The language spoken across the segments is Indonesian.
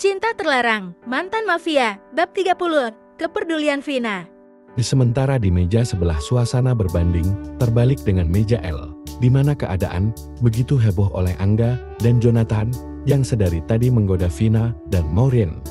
Cinta Terlarang, Mantan Mafia, Bab 30, Kepedulian Vina. Sementara di meja sebelah suasana berbanding, terbalik dengan meja L, di mana keadaan begitu heboh oleh Angga dan Jonathan yang sedari tadi menggoda Vina dan Maureen.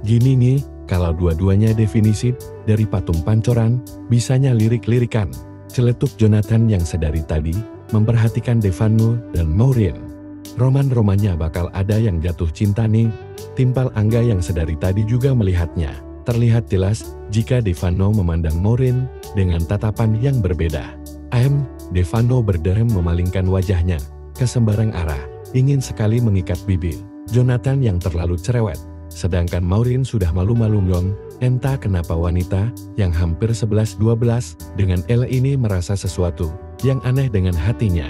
Gini nih, kalau dua-duanya definisi dari patung pancoran, bisanya lirik-lirikan. Celetuk Jonathan yang sedari tadi memperhatikan Devano dan Maureen. Roman-romannya bakal ada yang jatuh cinta nih. Timpal Angga yang sedari tadi juga melihatnya. Terlihat jelas jika Devano memandang Maureen dengan tatapan yang berbeda. Devano berderem memalingkan wajahnya ke sembarang arah, ingin sekali mengikat bibir Jonathan yang terlalu cerewet. Sedangkan Maureen sudah malu-malu dong. Entah kenapa wanita yang hampir 11-12 dengan L ini merasa sesuatu yang aneh dengan hatinya.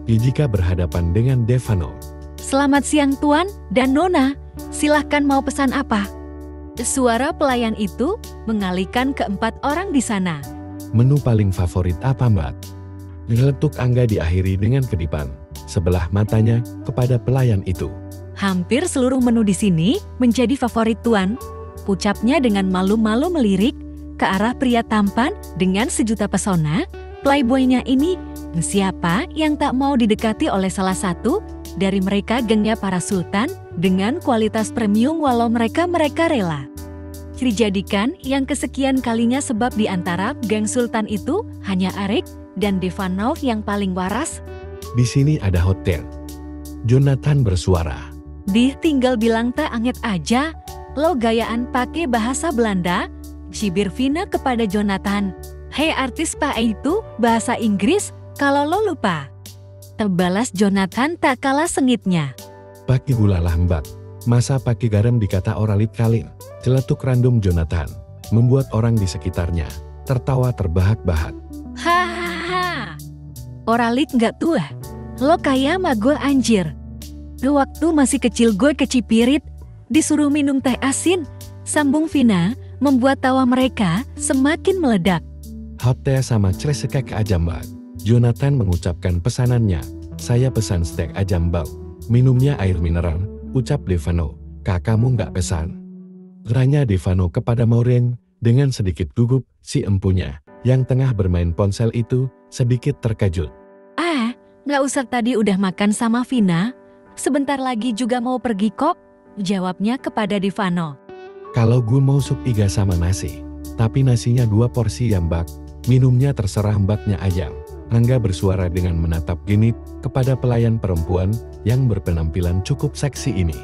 Jika berhadapan dengan Devano. Selamat siang Tuan dan Nona, silahkan mau pesan apa? Suara pelayan itu mengalihkan keempat orang di sana. Menu paling favorit apa Mbak? Nyeletuk Angga diakhiri dengan kedipan sebelah matanya kepada pelayan itu. Hampir seluruh menu di sini menjadi favorit Tuan, ucapnya dengan malu-malu melirik ke arah pria tampan dengan sejuta pesona. Playboynya ini, siapa yang tak mau didekati oleh salah satu dari mereka gengnya para sultan dengan kualitas premium walau mereka rela dijadikan yang kesekian kalinya sebab di antara geng sultan itu hanya Arik dan Devano yang paling waras. Di sini ada hotel. Jonathan bersuara. Tinggal bilang tak anget aja, lo gayaan pakai bahasa Belanda, cibir Vina kepada Jonathan. Hei artis Pak itu bahasa Inggris, kalau lo lupa. Terbalas Jonathan tak kalah sengitnya. Pakai gula lah Mbak, masa pakai garam dikata oralit kalin. Celetuk random Jonathan, membuat orang di sekitarnya tertawa terbahak-bahak. Hahaha, oralit nggak tua, lo kayak mah gue anjir. Waktu masih kecil gue kecipirit, disuruh minum teh asin, sambung Vina, membuat tawa mereka semakin meledak. Hot teh sama ceresekek aja Mbak. Jonathan mengucapkan pesanannya. Saya pesan steak aja Mbak. Minumnya air mineral, ucap Devano. Kakakmu nggak pesan. Geranya Devano kepada Maureen dengan sedikit gugup si empunya yang tengah bermain ponsel itu sedikit terkejut. Nggak usah, tadi udah makan sama Vina. Sebentar lagi juga mau pergi kok, jawabnya kepada Devano. Kalau gue mau sup iga sama nasi, tapi nasinya 2 porsi ya Mbak. Minumnya terserah Mbaknya aja. Angga bersuara dengan menatap genit kepada pelayan perempuan yang berpenampilan cukup seksi ini.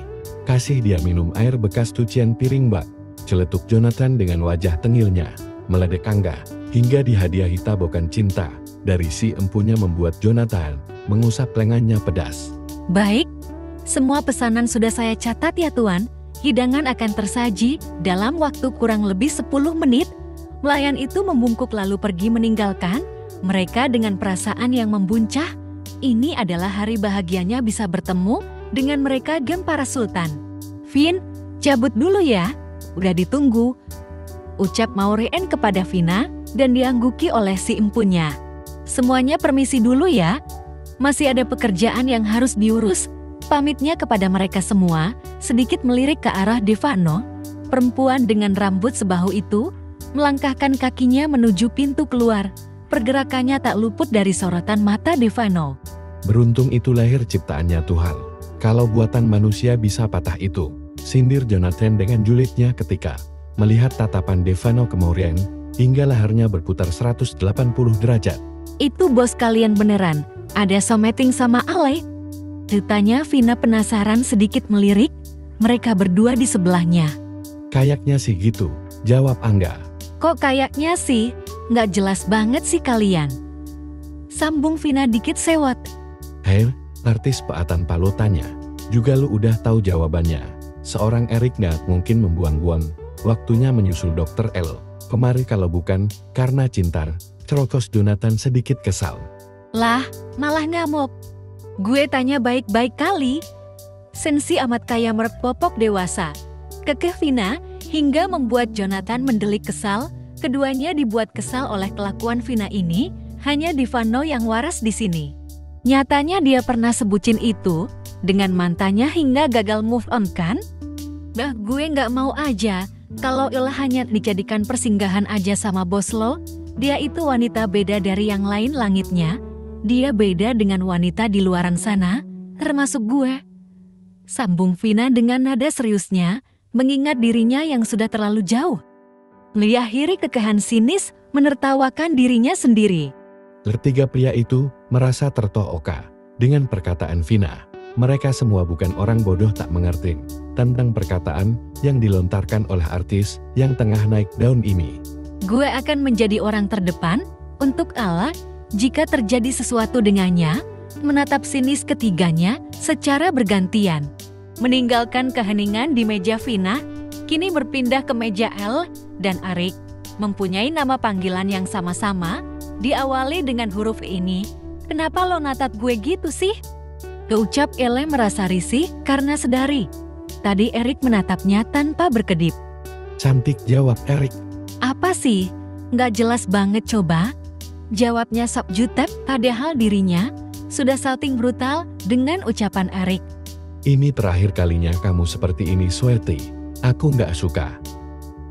Kasih dia minum air bekas cucian piring Mbak. Celetuk Jonathan dengan wajah tengilnya. Meledek Angga, hingga dihadiahi tabokan cinta dari si empunya membuat Jonathan mengusap lengannya pedas. Baik, semua pesanan sudah saya catat ya Tuan. Hidangan akan tersaji dalam waktu kurang lebih 10 menit. Pelayan itu membungkuk lalu pergi meninggalkan mereka dengan perasaan yang membuncah. Ini adalah hari bahagianya bisa bertemu dengan mereka geng para sultan. Vin, cabut dulu ya, udah ditunggu, ucap Maureen kepada Vina dan diangguki oleh si empunya. Semuanya permisi dulu ya, masih ada pekerjaan yang harus diurus, pamitnya kepada mereka semua, sedikit melirik ke arah Devano. Perempuan dengan rambut sebahu itu melangkahkan kakinya menuju pintu keluar. Pergerakannya tak luput dari sorotan mata Devano. Beruntung itu lahir ciptaannya Tuhan. Kalau buatan manusia bisa patah itu, sindir Jonathan dengan julidnya ketika melihat tatapan Devano ke Maureen hingga lehernya berputar 180 derajat. Itu bos kalian beneran, ada someting sama Ale? Ditanya Vina penasaran sedikit melirik, mereka berdua di sebelahnya. Kayaknya sih gitu, jawab Angga. Kok kayaknya sih, nggak jelas banget sih kalian. Sambung Vina dikit sewot. Hei, artis peatan palotanya. Juga lu udah tahu jawabannya. Seorang Erik nggak mungkin membuang-buang waktunya menyusul Dr. L. Kemari kalau bukan karena cinta. Cerokos Jonathan sedikit kesal. Lah, malah ngamuk. Gue tanya baik-baik kali. Sensi amat kaya merpopok dewasa. Kekeh Vina hingga membuat Jonathan mendelik kesal. Keduanya dibuat kesal oleh kelakuan Vina ini. Hanya Devano yang waras di sini. Nyatanya dia pernah sebucin itu dengan mantannya hingga gagal move on kan? Dah gue nggak mau aja. Kalau Il hanya dijadikan persinggahan aja sama bos lo, dia itu wanita beda dari yang lain langitnya. Dia beda dengan wanita di luaran sana, termasuk gue. Sambung Vina dengan nada seriusnya, mengingat dirinya yang sudah terlalu jauh. Lia Hiri kekehan sinis menertawakan dirinya sendiri. Ketiga pria itu merasa tertohokah dengan perkataan Vina. Mereka semua bukan orang bodoh tak mengerti tentang perkataan yang dilontarkan oleh artis yang tengah naik daun ini. Gue akan menjadi orang terdepan untuk Allah jika terjadi sesuatu dengannya, menatap sinis ketiganya secara bergantian. Meninggalkan keheningan di meja Vina, kini berpindah ke meja El dan Arik. Mempunyai nama panggilan yang sama-sama, diawali dengan huruf ini. Kenapa lo natap gue gitu sih? Keucap Ele merasa risih karena sedari. Tadi Erik menatapnya tanpa berkedip. Cantik, jawab Erik. Apa sih? Nggak jelas banget coba. Jawabnya Sok Jutep, padahal dirinya sudah salting brutal dengan ucapan Erik. Ini terakhir kalinya kamu seperti ini, Sweety. Aku nggak suka.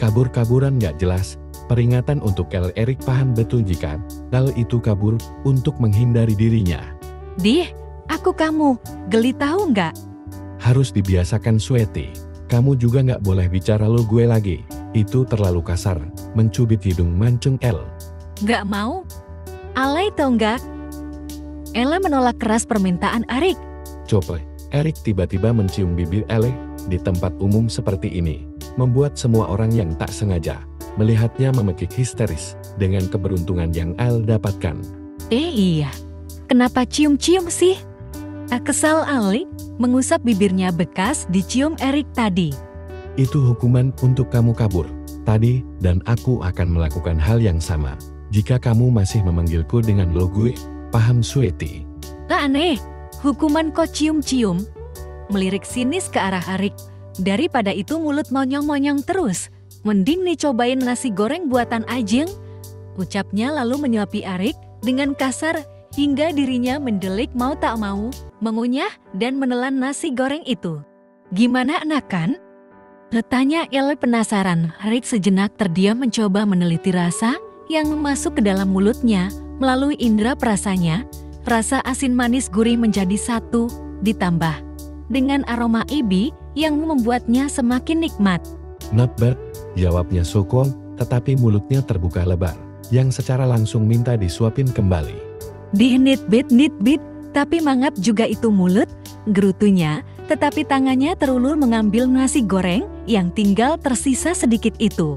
Kabur-kaburan nggak jelas. Peringatan untuk Erik paham betul jika hal itu kabur untuk menghindari dirinya. Dih, aku kamu, geli tahu nggak? Harus dibiasakan, Sweety. Kamu juga nggak boleh bicara lo gue lagi. Itu terlalu kasar, mencubit hidung mancung El. Nggak mau? Alay tau nggak? Ella menolak keras permintaan Erik. Coba, Erik tiba-tiba mencium bibir Ele di tempat umum seperti ini. Membuat semua orang yang tak sengaja melihatnya memekik histeris dengan keberuntungan yang El dapatkan. Iya, kenapa cium-cium sih? Kesal Ali mengusap bibirnya bekas dicium Erik tadi. Itu hukuman untuk kamu kabur tadi dan aku akan melakukan hal yang sama. Jika kamu masih memanggilku dengan lo gue, paham, Sweety? Aneh, hukuman kok cium-cium? Melirik sinis ke arah Erik. Daripada itu mulut monyong-monyong terus. Mending nih cobain nasi goreng buatan Ajeng. Ucapnya lalu menyuapi Erik dengan kasar hingga dirinya mendelik mau tak mau, mengunyah dan menelan nasi goreng itu. Gimana enak kan? Tanya El penasaran. Erik sejenak terdiam mencoba meneliti rasa yang masuk ke dalam mulutnya melalui indera perasanya. Rasa asin manis gurih menjadi satu, ditambah dengan aroma ibi yang membuatnya semakin nikmat. Not bad, jawabnya Sokong, tetapi mulutnya terbuka lebar, yang secara langsung minta disuapin kembali. Nit bit, tapi mangap juga itu mulut, gerutunya, tetapi tangannya terulur mengambil nasi goreng yang tinggal tersisa sedikit itu.